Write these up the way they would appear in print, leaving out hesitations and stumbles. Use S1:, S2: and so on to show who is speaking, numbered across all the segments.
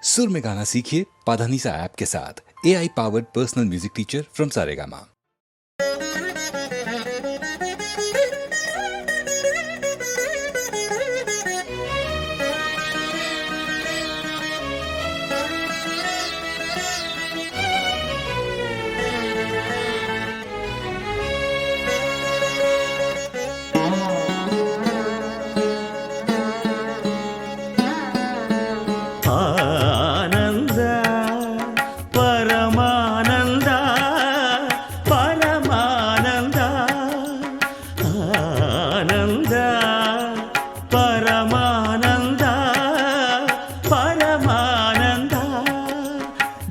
S1: सुर में गाना सीखिए पाधानीसा ऐप के साथ। AI powered personal music teacher from Saregama.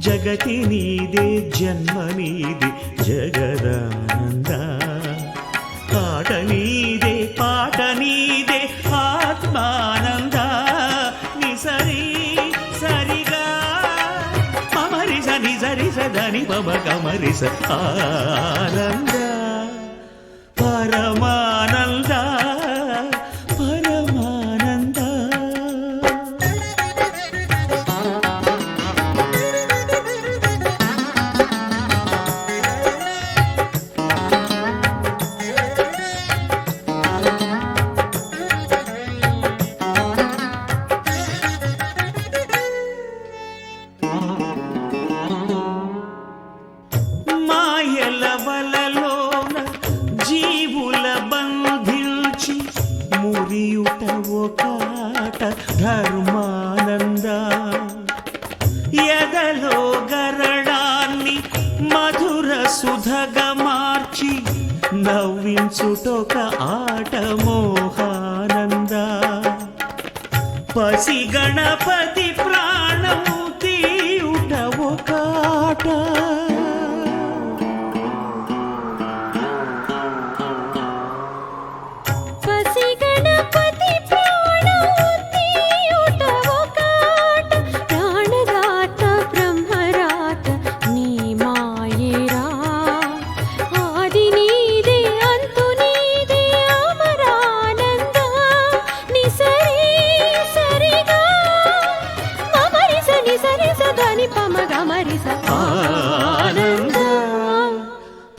S2: జగతి నీదే జన్మ నీదే జగదానంద ఆట నీదే పాట నీదే ఆత్మానంద నిసరి సరిగా మమరి సని సరి సదని మమ గమరి స ఆనంద పరమానంద ధర్మానంద ఎదలో గరడాన్ని మధుర సుధగా మార్చి నవ్వించుటొక ఆట మోహానంద పసి గణపతి ప్రాణం తీయుట ఒక ఆట ఆనంద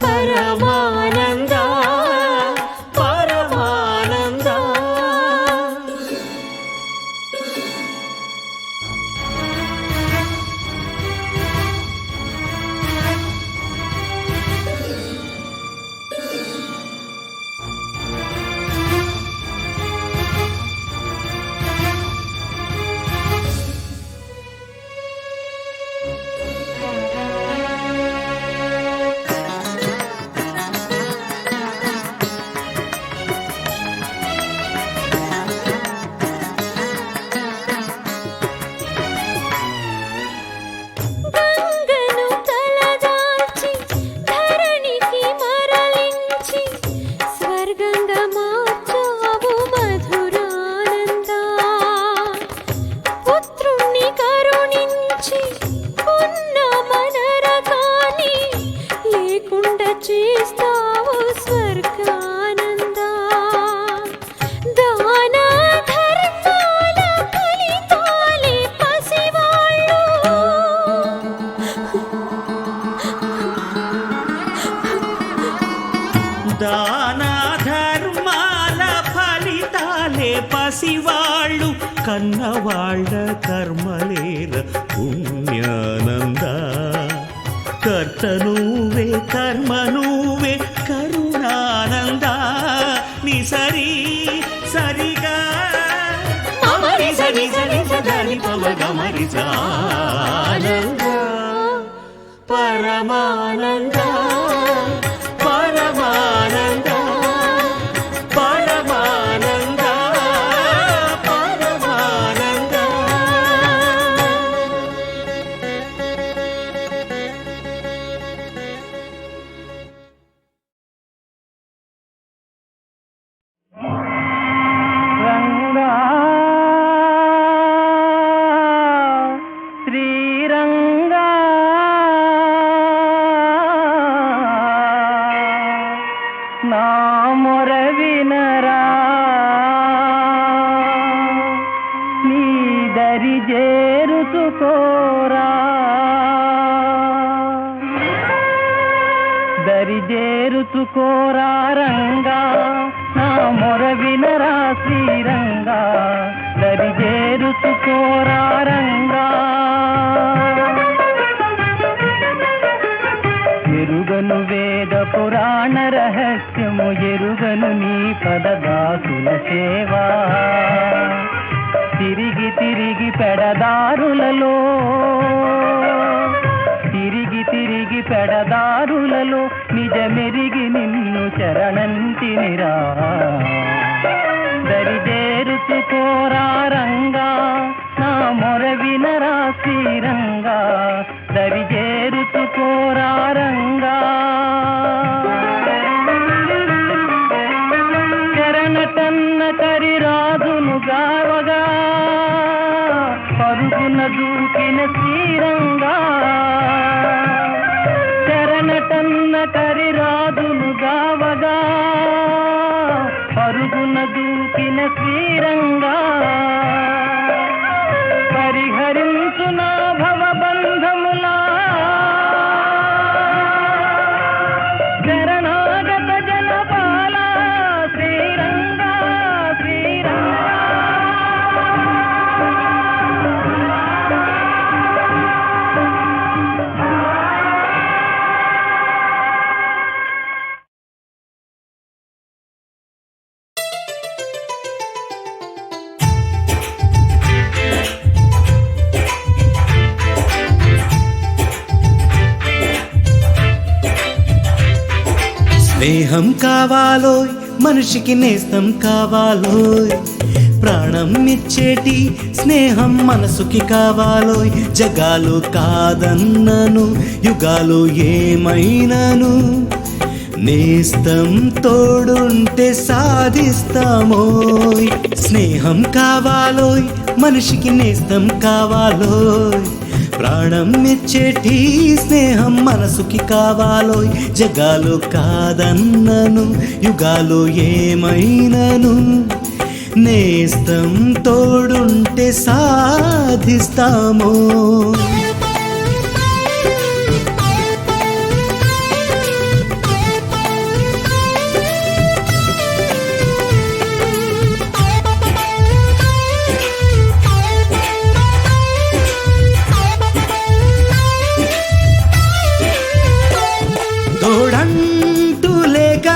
S2: పరమానంద పరమానంద దాన ధర్మాల ఫలితాలే పసివాళ్ళు కన్నవాళ్ళ కర్మలేల పుణ్యానంద కర్త నువ్వే కర్మ నువ్వే కరుణానంద నిసరి సరిగా మమరి సని సని సదని పమ గమరి ఆనంద పరమానంద నా మొర వినరా నీ దరి చేరుతు చేరుకోరా దరి చేరుకోరా రంగా నా మొర వినరా శ్రీరంగా దరి చేరుకోరా రంగా ఎరుగను వేద పురాణ రహస్యము ఎరుగను నీ పదదాసుల సేవా తిరిగి తిరిగి పెడదారులలో నిజమెరిగి నిన్ను చరణంటినిరా దరి చేరుకోరా రంగా నా మొర వినరా శ్రీరంగా దరి చేరుకోరా రంగా చరణటన్న కరి రాజును గావగా పరుగున దూకిన శ్రీరంగా చరణటన్న కరి రాజును గావగా పరుగున దూకిన శ్రీరంగా పరిహరించు నా భవబంధములా శరణాగత జనపాల శ్రీరంగా శ్రీరంగా
S3: స్నేహం కావాలోయ్ మనిషికి నేస్తం కావాలోయ్ ప్రాణం ఇచ్చేటి స్నేహం మనసుకి కావాలోయ్ జగాలు కాదన్నను యుగాలు ఏమైనను నేస్తం తోడుంటే సాధిస్తామోయ్ స్నేహం కావాలోయ్ మనిషికి నేస్తం కావాలోయ్ ప్రాణం ఇచ్చేటి స్నేహం మనసుకి కావాలోయ్ జగాలు కాదన్నను యుగాలు ఏమైనను నేస్తం తోడుంటే సాధిస్తామో తోడంటూ లేక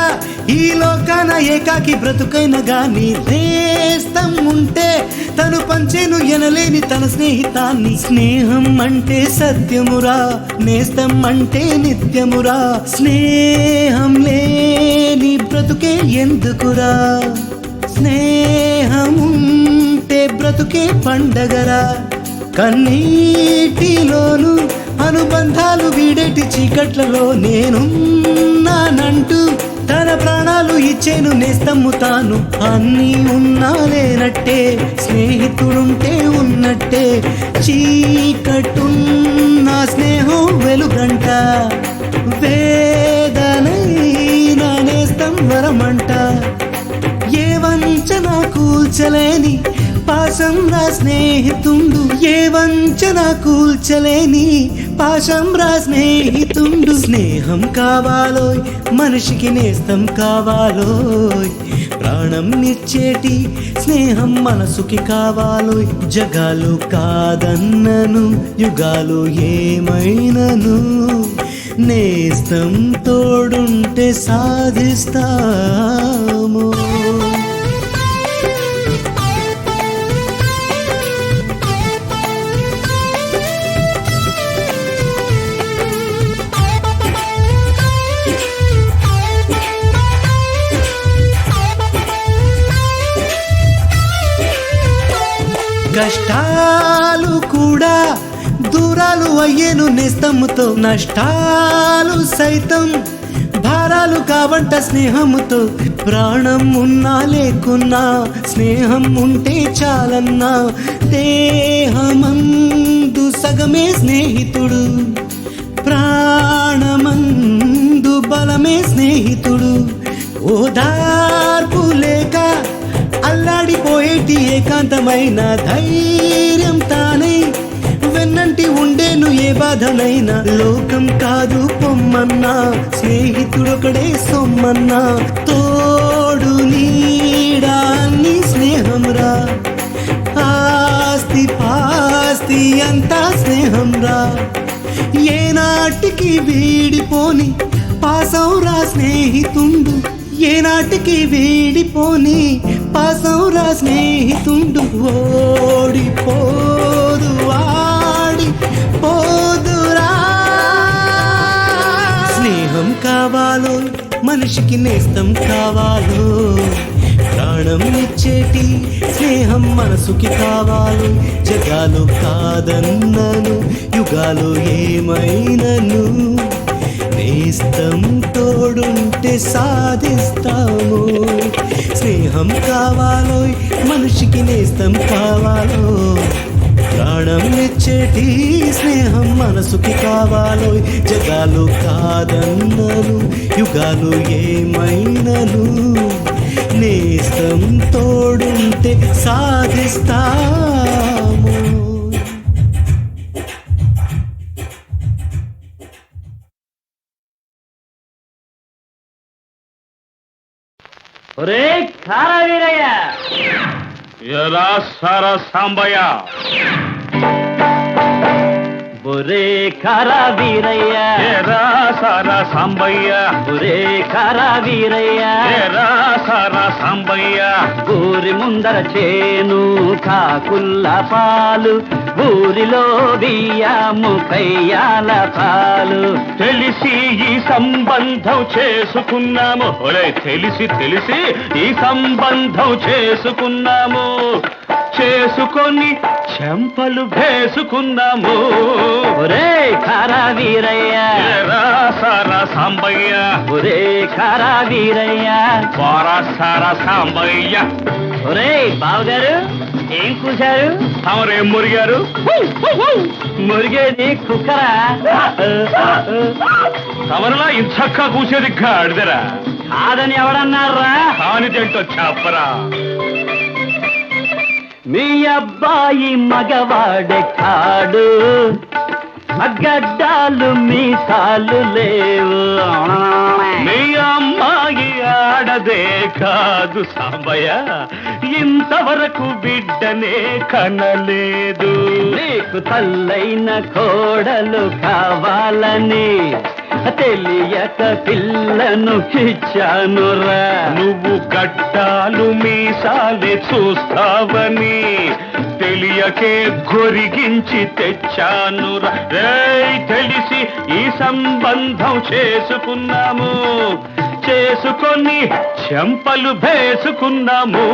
S3: ఈ లోకాన ఏకాకి బ్రతుకైన గాని నేస్తం ఉంటే తను పంచేను ఎనలేని తన స్నేహితాన్ని స్నేహం అంటే సత్యమురా నేస్తం అంటే నిత్యమురా స్నేహం లేని బ్రతుకే ఎందుకురా స్నేహముంటే బ్రతుకే పండగరా కన్నీటిలోను అనుబంధాలు వీడేటి చీకట్లలో నేనున్నానంటూ తన ప్రాణాలు ఇచ్చేను నేస్తమ్ము తాను అన్నీ ఉన్నా లేనట్టే స్నేహితుడుంటే ఉన్నట్టే చీకటున్న స్నేహం వెలుగంట వేదనైన నేస్తం వరమంట ఏ వంచన కూల్చలేని పాశం రా స్నేహితుండు ఏ వంచన కూల్చలేని పాశం రా స్నేహితుండు స్నేహం కావాలోయ్ మనిషికి నేస్తం కావాలోయ్ ప్రాణం ఇచ్చేటి స్నేహం మనసుకి కావాలోయ్ జగాలు కాదన్నను యుగాలు ఏమైనను నేస్తం తోడుంటే సాధిస్తాము కష్టాలు కూడా దూరాలు అయ్యేను నేస్తముతో నష్టాలు సైతం భారాలు కావంట స్నేహముతో ప్రాణం ఉన్నా లేకున్నా స్నేహం ఉంటే చాలన్నా దేహమందు సగమే స్నేహితుడు ప్రాణమందు బలమే స్నేహితుడు ఓదార్పు లేక అల్లాడిపోయేటి ఏకాంతమైన ధైర్యం తానే బాధనైనా లోకం కాదు పొమ్మన్నా, స్నేహితుడొకడే సొమ్మన్నా, తోడు నీడా నీ స్నేహంరా, ఆస్తి పాస్తి అంతా స్నేహంరా, ఏనాటికి వీడిపోని పాసంరా స్నేహితుండు, ఏనాటికి వీడిపోని పాసంరా స్నేహితుండు, ఓడిపోదు ఆడి పోదురా. స్నేహం కావాలో మనిషికి నేస్తం కావాలో, ప్రాణం ఇచ్చేటి స్నేహం మనసుకి కావాలో, జగాలు కాదన్నను యుగాలు ఏమైనను, నేస్తం తోడుంటే సాధిస్తాము. స్నేహం కావాలో మనిషికి నేస్తం కావాలో, ప్రాణం ఇచ్చేటి స్నేహం మనసుకి కావాలో, జగాలు కాదన్నను యుగాలు ఏమైనను, నేస్తం తోడుంటే సాధిస్తాము.
S2: ఒరే కారా వీరయ్య,
S4: ఎరా సారా సాంబయ్య,
S2: ఒరే కారా వీరయ్య,
S4: ఎరా సారా సాంబయ్య,
S2: ఒరే కారా వీరయ్య,
S4: ఎరా సారా సాంబయ్య,
S2: ఊరి ముందర చేను కాకుల్ల పాలు, ఊరిలో బియ్యము కయ్యాల పాలు,
S4: తెలిసి ఈ సంబంధం చేసుకున్నాము. ఒరే తెలిసి తెలిసి ఈ సంబంధం చేసుకున్నాము, చేసుకొని చెంపలు వేసుకున్నాము.
S2: ఒరే కారా వీరయ్య,
S4: ఎరా సారా సాంబయ్య,
S2: ఒరే కారా వీరయ్య,
S4: వారా సారా సాంబయ్య.
S2: ఒరే బావగారు ఏం కూశారు?
S4: తమరేం మురిగారు?
S2: మురిగేది కుక్కరా?
S4: తమరిలా ఇంచక్కా కూసేది గాడిదరా?
S2: కాదని ఎవడన్నారా?
S4: కానిదేంటో చెప్పరా.
S2: మీ అబ్బాయి మగవాడే కాడు, మగడ్డాలు మీసాలు లేవు.
S4: మీ అమ్మాయి ఆడదే కాదు సాంబయ్య, ఇంతవరకు బిడ్డనే కనలేదు.
S2: నీకు తల్లైన కోడలు కావాలని తెలియక పిల్లను ఇచ్చానురా.
S4: నువ్వు గట్టాలు మీసాలే చూస్తావని తెలియకే గొరిగించి తెచ్చానురా. రేయ్ తెలిసి ఈ సంబంధం చేసుకున్నాము, చేసుకొని చెంపలు వేసుకున్నాము.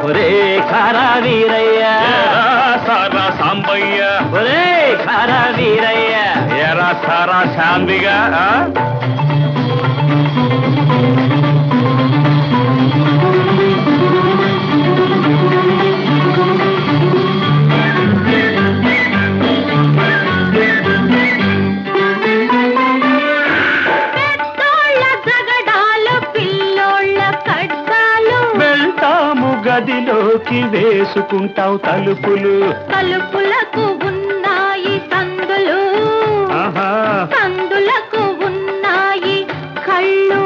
S2: ఒరే కారా వీరయ్య,
S4: ఎరా సారా సాంబయ్య,
S2: ఒరే కారా వీరయ్య,
S4: ఎరా సారా శాంతిగా.
S2: వెళ్తాము
S4: గదిలోకి వేసుకుంటావు తలుపులు,
S5: తలుపులకు ఉన్నాయి సందులు,
S4: ఆహా
S5: సందులకు ఉన్నాయి కళ్ళు.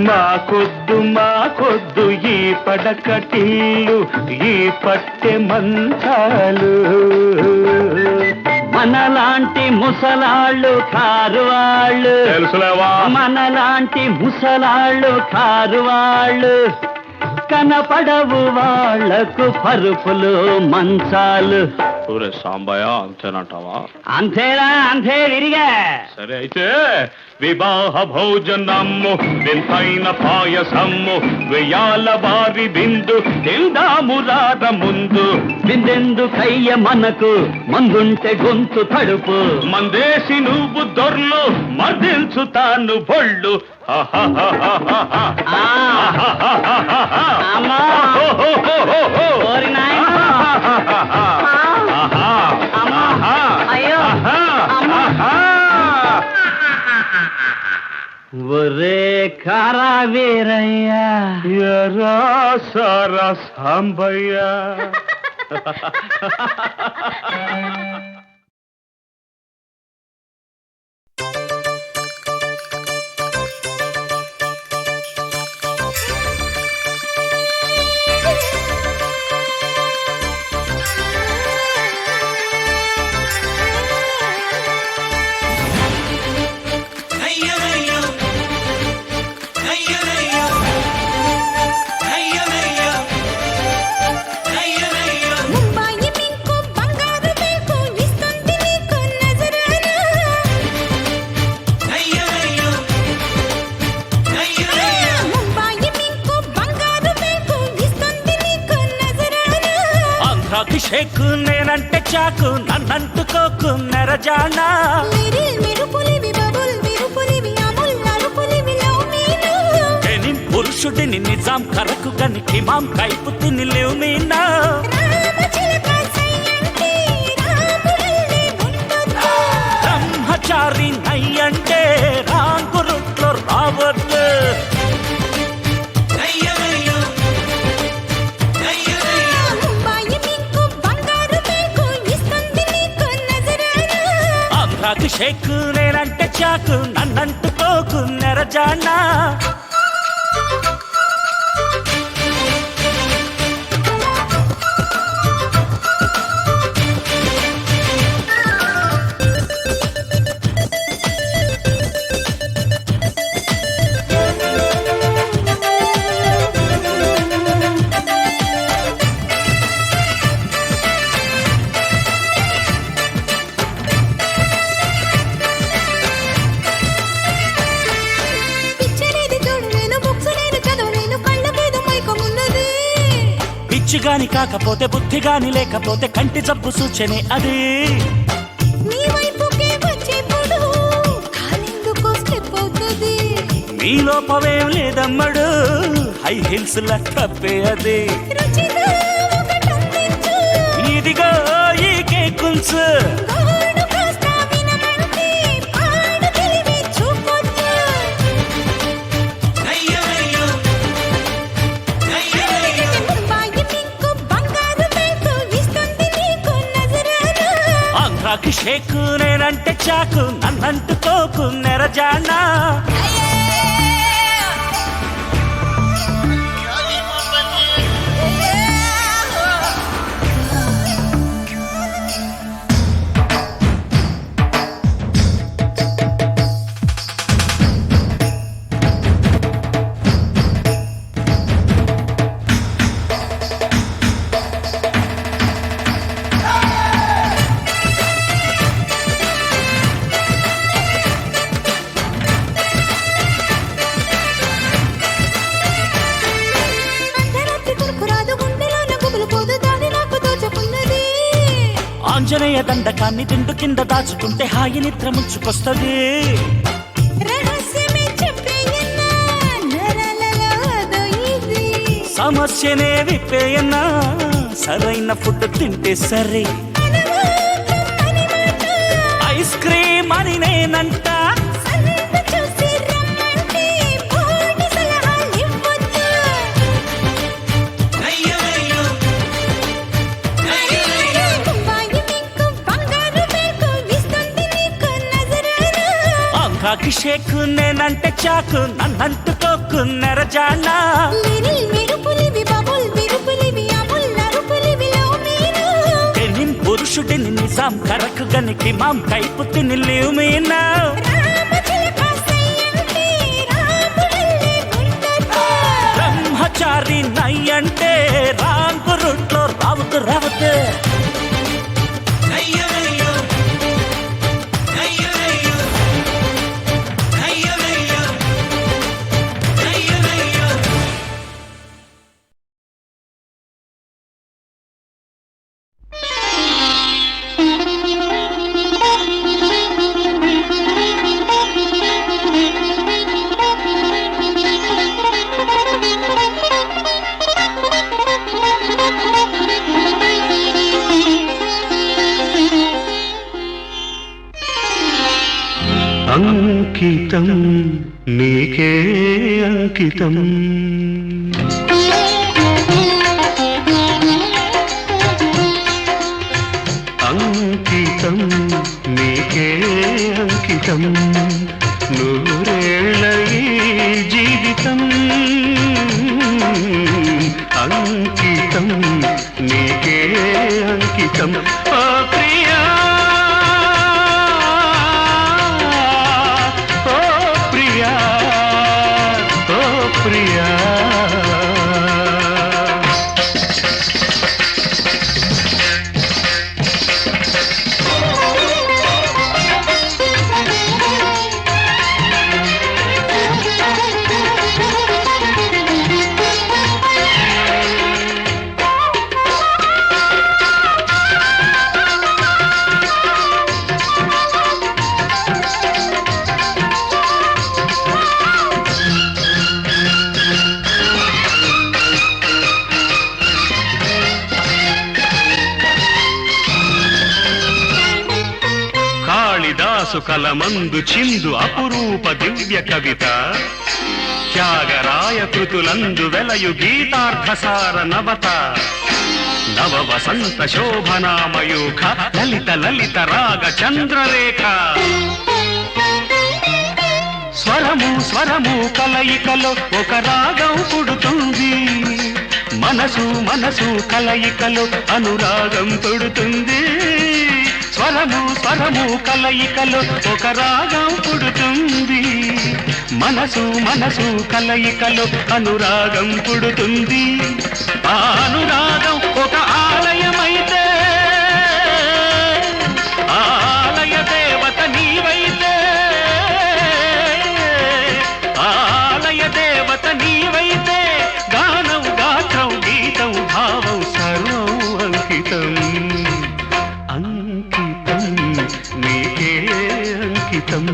S4: మాకొద్దు ఈ పడకటిల్లు, ఈ పట్టె మంచాలు.
S2: మనలాంటి ముసలాళ్ళు కారు వాళ్ళు,
S4: తెలుసులేవా?
S2: మనలాంటి ముసలాళ్ళు కారు వాళ్ళు, కనపడవు వాళ్లకు పరుపులు మంచాలు.
S4: ఊరే సాంబయ్య అంతేనంటావా?
S2: అంతేరా, అంతే విరిగా.
S4: సరే అయితే వివాహ భోజనము, వింతైన పాయసము, వెయ్యాల వారి బిందు తిందాము రార ముందు.
S2: బిందెందుకయ్య మనకు, మందుంటే గొంతు తడుపు.
S4: మందేసి నువ్వు దొర్లు, మర్దించుతాను బొళ్ళు.
S2: అమ్మా ఓరి నాయనా. అయ్యో ఒరే కారా వీరయ్య,
S4: ఎరా సారా సాంబయ్య.
S6: షేకు నేనంటే చాకు నన్నంటుకోకు నెరజానా డెనిమ్ పురుషుడిని నిజాం కరకు గనికి మాం కైపు తిని లేవు మీనా బ్రహ్మచారి నయ్యంటే రాంగురుట్లో రావద్దు ఆంధ్రాకి షేకు నేనంటే చాకు నన్నంటుకోకు నెరజానా పిచ్చిగాని కాకపోతే బుద్ధిగాని లేకపోతే కంటి జబ్బు సూచనే అది నీ లోపమేం లేదమ్మడు హై హిల్స్ లా తప్పే అది ఇదిగో ఈ కేకుల్స్ ఆంధ్రాకి షేకు నేనంటే చాకు నన్నంటుకోకు నెరజానా ఆంజనేయ దండకాన్ని దిండు కింద దాచుకుంటే హాయి నిద్ర ముంచుకొస్తుంది సమస్యనే విప్పేయన్నా సరైన ఫుడ్ తింటే సరే ఐస్ క్రీమ్ అని నేనంట ఆంధ్రాకి షేకు నేనంటే చాకు నన్నంటుకోకు నెరజానా డెనిమ్ పురుషుడిని నిజాం కరకు గనికి మాం కైపు తిని లేవు మీనా బ్రహ్మచారి నయ్యంటే రాంగురుట్లో రావద్దు రావద్దు
S3: అంకితం నీకే అంకితం అంకితం నీకే అంకితం నూరేళ్ళ ఈ జీవితం అంకితం నీకే అంకితం ఓ ప్రియా ప్రియా రాసు కలమందు చిందు అపురూప దివ్య కవిత త్యాగరాయ కృతులందు వెలయు గీతార్థసార నవత నవ వసంత శోభనామయూఖ లలిత లలిత రాగ చంద్రరేఖ స్వరము స్వరము కలయికలో ఒక రాగం పుడుతుంది మనసు మనసు కలయికలో అనురాగం పుడుతుంది స్వరము స్వరము కలయికలో ఒక రాగం పుడుతుంది మనసు మనసు కలయికలో అనురాగం పుడుతుంది ఆ అనురాగం ఒక ఆలయమైతే ఆలయ దేవత నీవైతే ఆలయ దేవత నీవైతే గానం గాత్రం గీతం భావం సర్వం అంకితం అంకితం నీకే అంకితం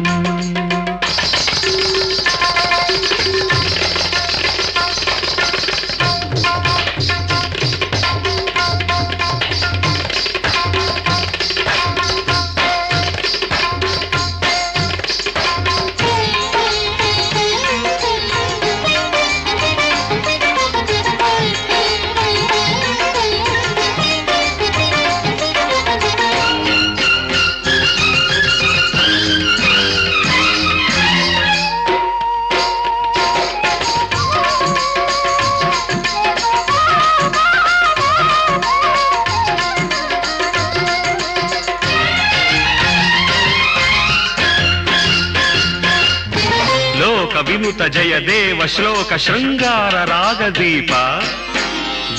S3: వినుత జయ దేవ శ్లోక శృంగార రాగదీప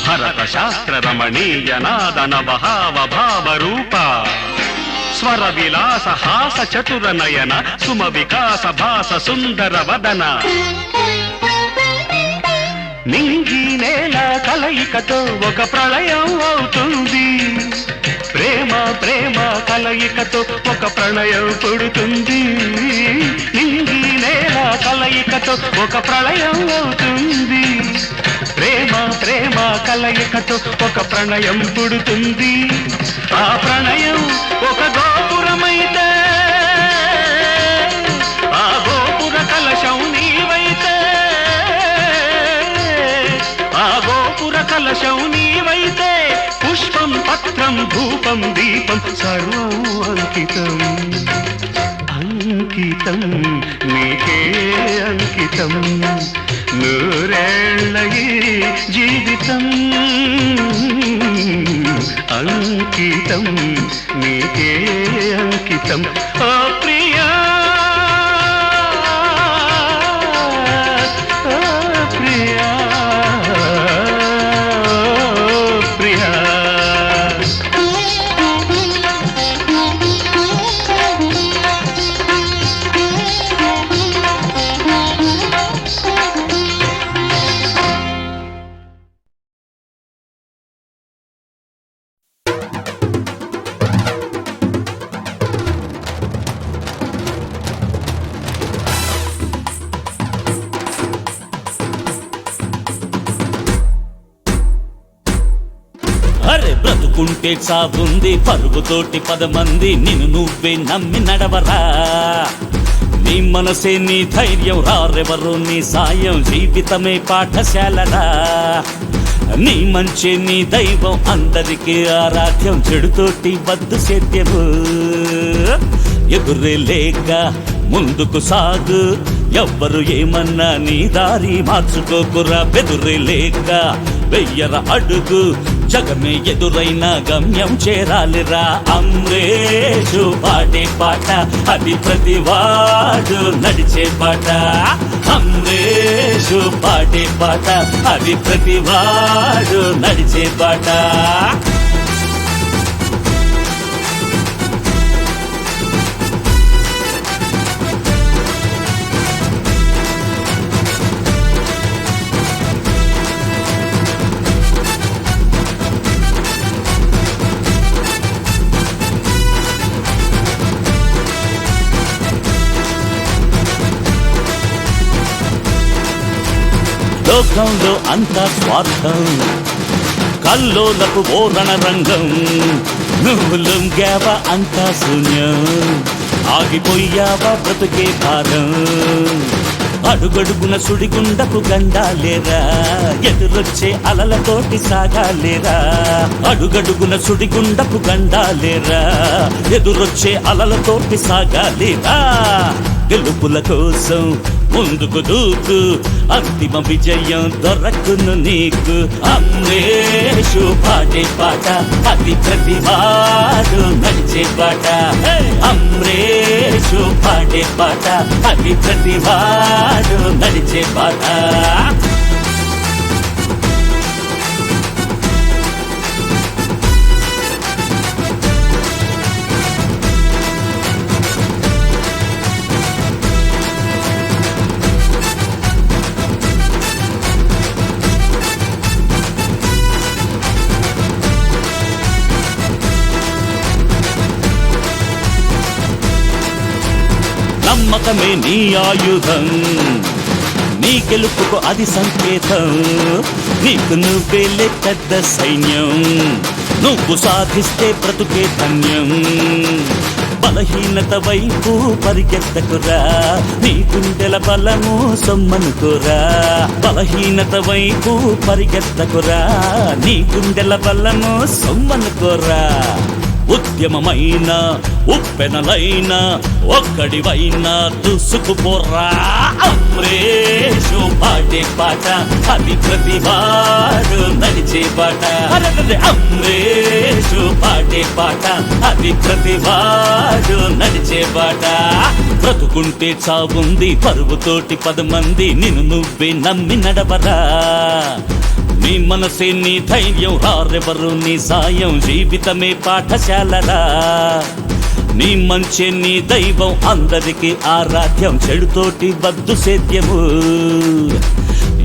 S3: భరత శాస్త్ర రమణీయ నాదన భావ భావ రూప స్వర విలాస హాస చతుర నయన సుమ వికాస భాస సుందర వదన నింగి నేల కలయికతో ఒక ప్రళయం అవుతుంది ప్రేమ ప్రేమ కలయికతో ఒక ప్రణయం పుడుతుంది నింగి నేల కలయికతో ఒక ప్రళయం అవుతుంది ప్రేమ ప్రేమ కలయికతో ఒక ప్రణయం పుడుతుంది ఆ ప్రణయం ఒక గోపురమైతే ఆ గోపుర కలశం నీవైతే ఆ గోపుర కలశం నీవైతే పుష్పం పత్రం ధూపం దీపం సర్వం అంకితం అంకితం నీకే అంకితం నూరేళ్ల ఈ జీవితం అంకితం నీకే అంకితం ఓ ప్రియా ఓ ప్రియా ప్రియా
S6: అరే బ్రతుకుంటే చావుంది పరుగుతోటి 10 మంది నిన్ను నువ్వే నమ్మి నడవరా నీ మనసే నీ ధైర్యం రారెవరు నీ సాయం జీవితమే పాఠశాలరా నీ మంచి నీ దైవం అందరికీ ఆరాధ్యం చెడుతోటి వద్దు సేద్యము ఎదురే లేక ముందుకు సాగు ఎవ్వరు ఏమన్నా నీ దారి మార్చుకోకురా బెదురే లేక వెయ్యర అడుగు జగమే ఎదురైన గమ్యం చేరాలిరా అమ్రేషు పాడే పాట అది ప్రతివాడు నడిచే పాట అమ్రేషు పాడే పాట అది ప్రతివాడు నడిచే పాట లోకంలో అంతా స్వార్థం కల్లోలపు ఓరణ రంగం నువ్వు లొంగావ అంతా శూన్యం ఆగిపోయావా బ్రతుకే భారం అడుగడుగున సుడిగుండపు గండాలేరా ఎదురొచ్చే అలలతోటి సాగాలేరా అడుగడుగున సుడిగుండపు గండాలేరా ఎదురొచ్చే అలలతోటి సాగాలేరా గెలుపుల కోసం ముందుకు దూకు అంతిమ విజయం దొరకును నీకు అమ్రేషు పాడే పాట అది ప్రతివాడు నడిచే పాట అమ్రేషు పాడే పాట అది ప్రతివాడు నడిచే పాట నమ్మకమే నీ ఆయుధం నీ గెలుపుకు అది సంకేతం నీకు నువ్వేలే పెద్ద సైన్యం నువ్వు సాధిస్తే బ్రతుకే ధన్యం బలహీనత వైపు పరిగెత్తకురా నీ గుండెల బలము సొమ్మనుకోరా బలహీనత వైపు పరిగెత్తకురా నీ గుండెల బలము సొమ్మనుకోరా ఉద్యమమైన ఉప్పెనలైన ఒక్కడివైనా దూసుకుపోరా అమ్రేషు పాడే పాట అది ప్రతివాడు నడిచే పాట అమ్రేషు పాడే పాట అది ప్రతివాడు నడిచే పాట బ్రతుకుంటే చావుంది పరుగుతోటి 10 మంది నిన్ను నువ్వే నమ్మి నడవరా నీ మనసే నీ ధైర్యం రారెవరు నీ సాయం జీవితమే పాఠశాలరా నీ మంచే నీ దైవం అందరికీ ఆరాధ్యం చెడుతోటి వద్దు సేద్యము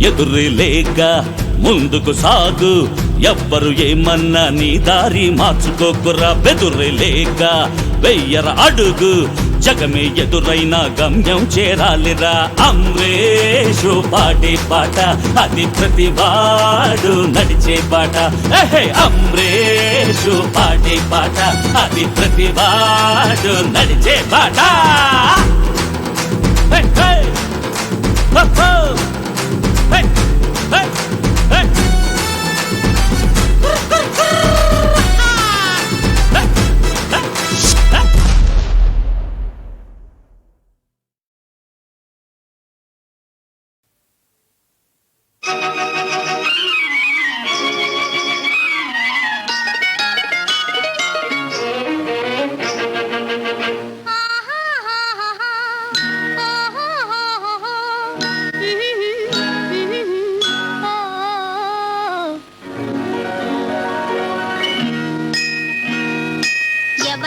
S6: ఎదురు లేక ముందుకు సాగు ఎవ్వరు ఏమన్నా నీ దారి మార్చుకోకురా బెదురు లేక వెయ్యర అడుగు జగమే ఎదురైన గమ్యం చేరాలిరా అమ్రేషు పాడే పాట అది ప్రతివాడు నడిచే పాట అమ్రేషు పాడే పాట అది ప్రతివాడు నడిచే పాట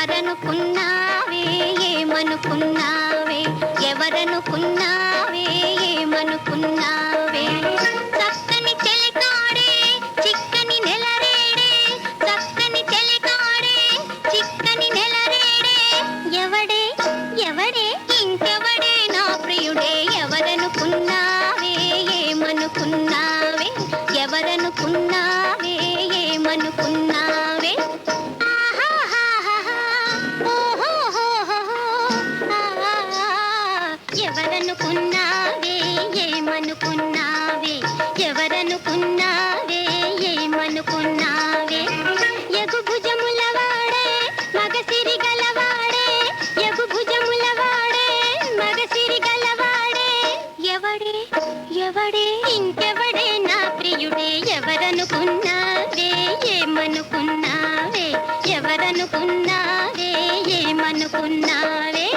S5: ఎవరనుకున్నావే ఏమనుకున్నావే ఎవరనుకున్నావే ఏమనుకున్నావే చక్కని చెలికాడే చిక్కని నెలరేడే చక్కని చెలికాడే చిక్కని నెలరేడే ఎవడే ఎవడే ఇంకెవడే నా ప్రియుడే ఎవరనుకున్నావే ఏమనుకున్నావే ఎవరనుకున్నావే ఏమనుకున్నావే ఎవరనుకున్నావే ఏమనుకున్నావే ఎవరనుకున్నావే ఏమనుకున్నావే ఎగు భుజముల వాడే మగసిరి గలవాడే ఎగు భుజముల వాడే మగసిరి గలవాడే ఎవడే ఎవడే ఇంకెవడే నా ప్రియుడే ఎవరనుకున్నావే ఏమనుకున్నావే ఎవరనుకున్నావే ఏమనుకున్నావే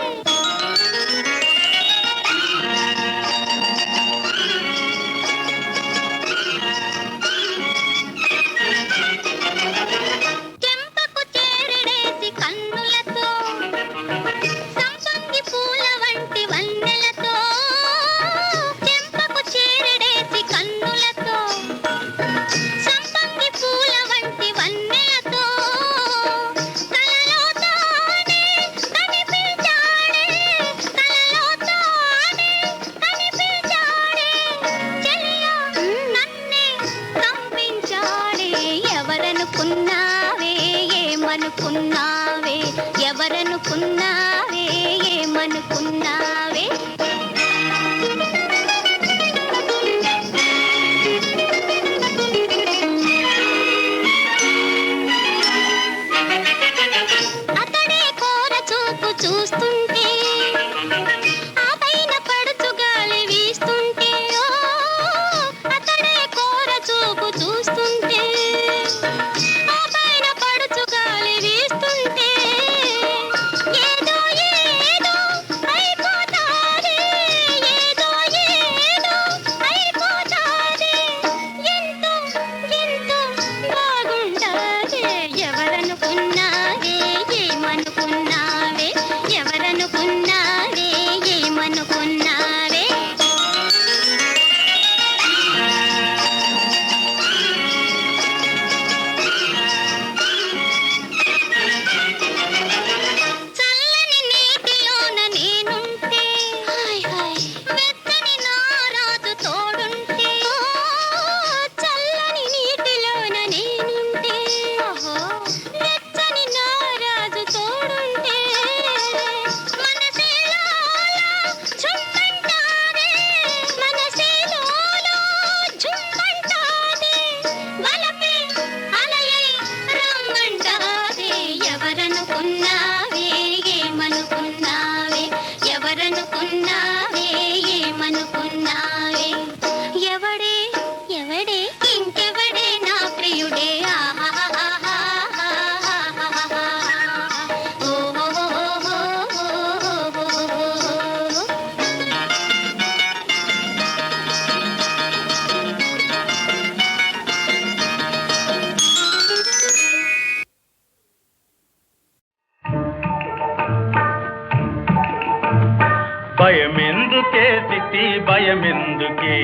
S5: ఎవరనుకున్నావే ఏమనుకున్నావే ఎవరనుకున్నావే ఏమనుకున్నావే అతడే కోర చూపు చూస్తుంటే ఆ పైన పడుచు గాలి వీస్తుంటే ఓ అతడే కోర చూపు చూస్తుంటే ఆ పైన పడుచు గాలి వీస్తుంటే ఏదో ఏదో అయిపోతాది ఏదో ఏదో అయిపోతాది ఎంతో ఎంతో బాగుంటాది ఎవరనుకున్నావే ఏమనుకున్నావే ఎవరనుకున్నావే ఏమనుకున్నావే చల్లని నీటిలోన నేనుంటే హాయ్ హాయ్ వెచ్చని నా రాజు తోడుంటే ఓ చల్లని నీటిలోన నేనుంటే ఓహో వెచ్చని నా రాజు తోడుంటే మనసేలోలా ఝుమ్మంటాదే మనసేలోలా ఝుమ్మంటాదే వలపే అలయై రమ్మంటాదే ఎవరనుకున్నావే ఏమనుకున్నావే ఎవరనుకున్నావే ఏమనుకున్నావే ఎవడే ఎవడే ఇంకెవడే నా ప్రియుడే
S4: భయమెందుకే సిట్టి భయమెందుకే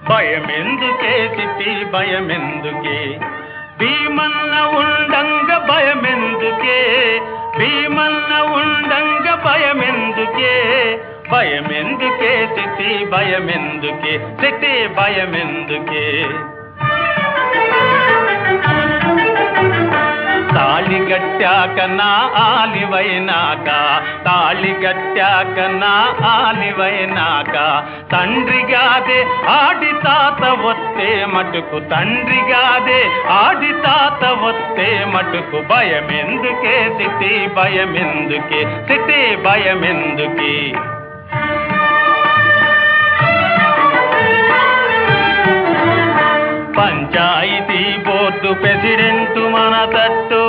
S4: భయమెందుకే సిట్టి భయమెందుకే భీమన్న ఉండంగ భయమెందుకే భీమన్న ఉండంగ భయమెందుకే భయమెందుకే సిట్టి భయమెందుకే సిట్టి భయమెందుకే తాళి గట్టాక నా ఆలివైనాక తాళి గట్టాక నా ఆలివైనాక తండ్రిగాదే ఆడి తాత వస్తే మటుకు తండ్రిగాదే ఆడి తాత వస్తే మటుకు భయమెందుకే సిట్టి భయమెందుకే సిట్టి భయమెందుకే పంచాయతీ బోర్డు ప్రెసిడెంట్ మన తట్టు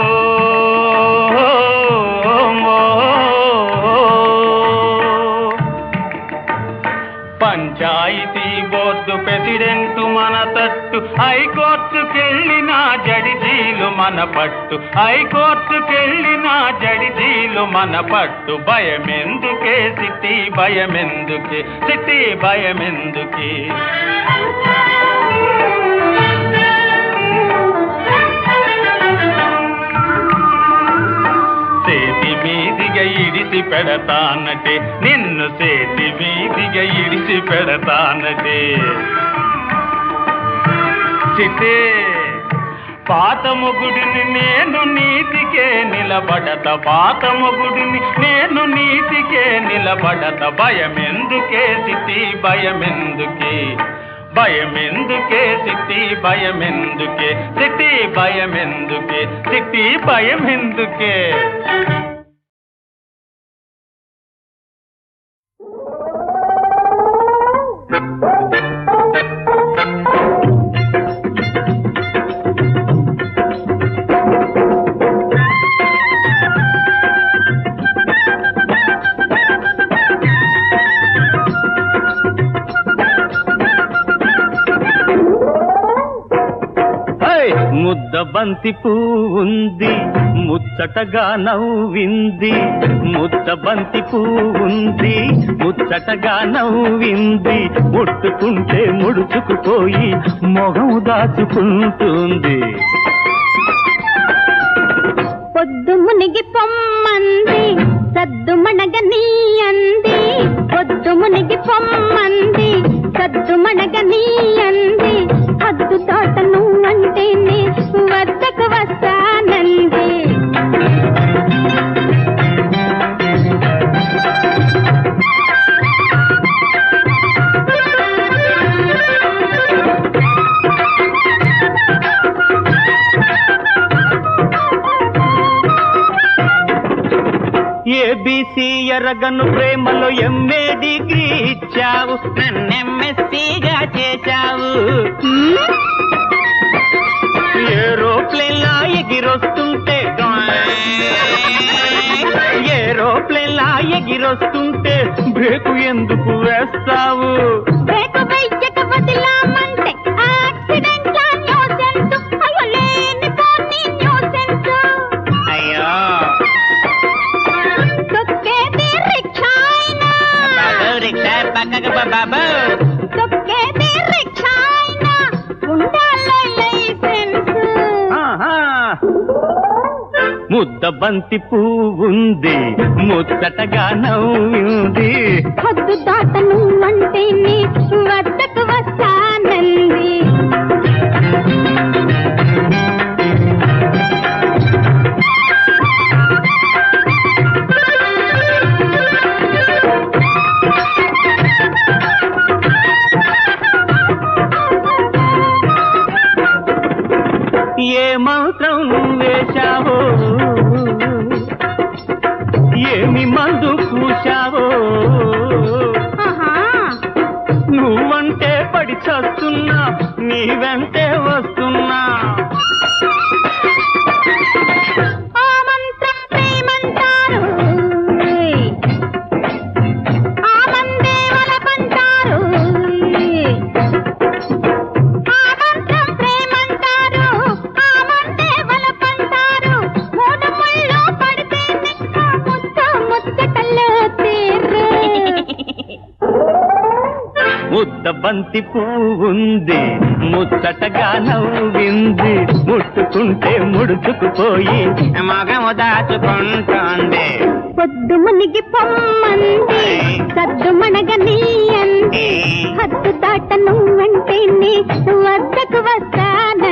S4: పంచాయతీ బోర్డు ప్రెసిడెంట్ మన తట్టు హైకోర్టుకెళ్ళిన జడిజీలు మన పట్టు హైకోర్టుకెళ్ళిన జడిజీలు మన పట్టు భయమెందుకే సిట్టి భయమెందుకే సిట్టి భయమెందుకే సేతి మీదిగా ఇడిసి పెడతానటే నిన్ను సేతి మీదిగా ఇడిసి పెడతానటే సిటే పాత మొగుడిని నేను నీతికే నిలబడత పాత మొగుడిని నేను నీతికే నిలబడత భయమెందుకే సిట్టి భయమెందుకే భయమెందుకే సిట్టి భయమెందుకే సిట్టి భయమెందుకే సిట్టి భయమెందుకే ముద్ద బంతి పువ్వుంది ముచ్చటగా నవ్వింది ముద్ద బంతి పువ్వుంది ముచ్చటగా నవ్వింది ముట్టుకుంటే ముడుచుకుపోయి మొహం దాచుకుంటుంది
S5: పొద్దు మునిగి పొమ్మంది సద్దు మణగని అంది పొద్దు మునిగి పొమ్మంది సద్దు మణగని అంది హద్దు తోటను అంటేనే వద్దకు వస్తానంది
S4: ఏబిసి ఎరగను ప్రేమలో ఎంఏ డిగ్రీ ఇచ్చావు, నన్నెంఎస్సీగా చేశావు. ఏరోప్లేన్ లా ఎగిరొస్తుంటే బ్రేకు ఎందుకు వేస్తావు?
S5: బ్రేకు వెయ్యక వదిలామంటే యాక్సిడెంట్ లా న్యూసెన్స్. అయ్యో లేనిపోని న్యూసెన్స్.
S4: అయ్యో
S5: తొక్కేది రిక్షా అయినా,
S4: రిక్షా పక్కకు బాబు.
S5: తొక్కేది రిక్షా అయినా ఉండాలి లైసెన్స్.
S4: ముద్ద బంతి పువ్వుంది, ముచ్చటగా నవ్వింది.
S5: హద్దు దాటను అంటే నీ వద్దకు వస్తానంది.
S4: ఏ మంత్రం వేశావో, ఏమి మందు కూశావో,
S5: ఆహా,
S4: నువ్వంటే పడి చస్తున్నా, నీ వెంటే వస్తున్నా.
S5: ఆ మంత్రం ప్రేమంటారు, ఆ మందే వలపంటారు. ఆ మంత్రం ప్రేమంటారు, ఆ మందే వలపంటారు. మూడు ముళ్ళు పడితే నిక్క ముచ్చటల్లో తీరు.
S4: ముద్ద బంతి పువ్వుంది, ముచ్చటగా నవ్వింది. ముట్టుకుంటే ముడుచుకుపోయి మగము దాచుకుంటోంది.
S5: పొద్దు మునిగి పొమ్మంది, సద్దు మనగ నీ అంది. హద్దు దాట నువ్వంటే నీ వద్దకు వస్తాన